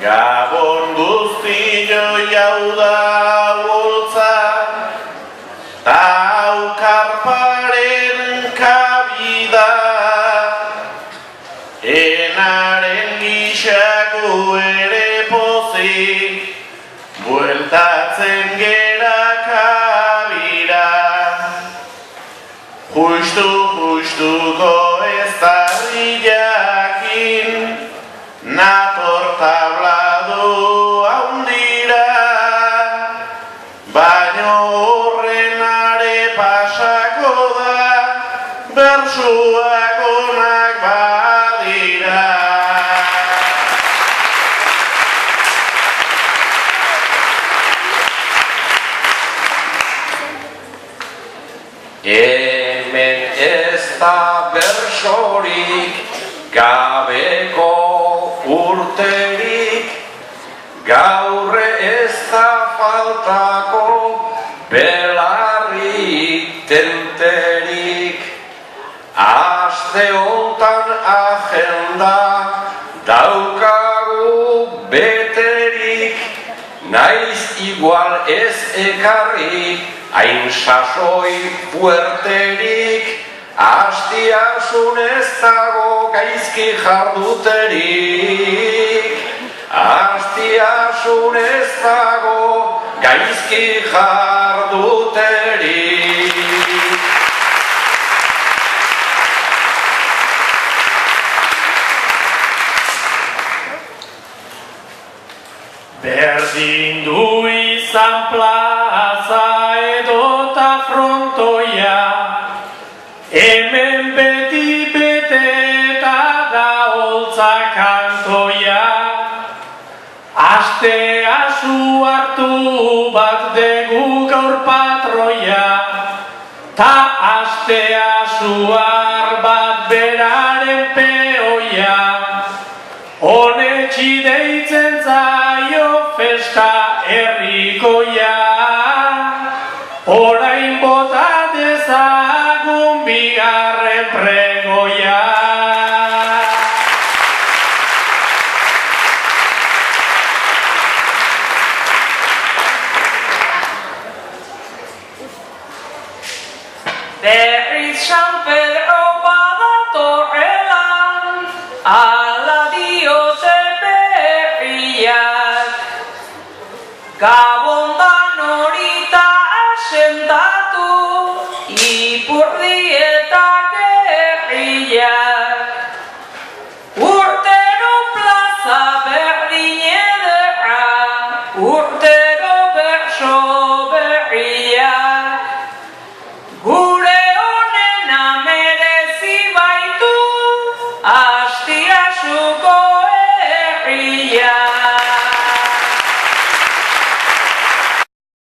Gabon guztio jau da boltza, ta aukarparen kabida, enaren gixako ere pozik, bueltatzen gera kabira. Justuko ez da jakin, nator tablado haundira, baino horren are pasako da, bersuak onak badira. Hemen ez da bersorik gabeko urterik, gaurre ez da faltako belarrik tenterik. Aste hontan agenda daukagu beterik, naiz igual ez ekarri hain sasoi fuerterik. Astiasun ez dago gaizki jarduterik, astiasun ez dago gaizki jarduterik. Berdin du izan plaza edota frontoia, hemen beti beteta da holtza kantoia. Astea zu hartu bat degu gaur patroia, ta astea zuar bat beraren peoia. Honetxi deitzen zaio festa herrikoia, orain bota dezagun bigarren pregoia. Berriz San Pedro badatorrelan, ala diote berriak, Gabon da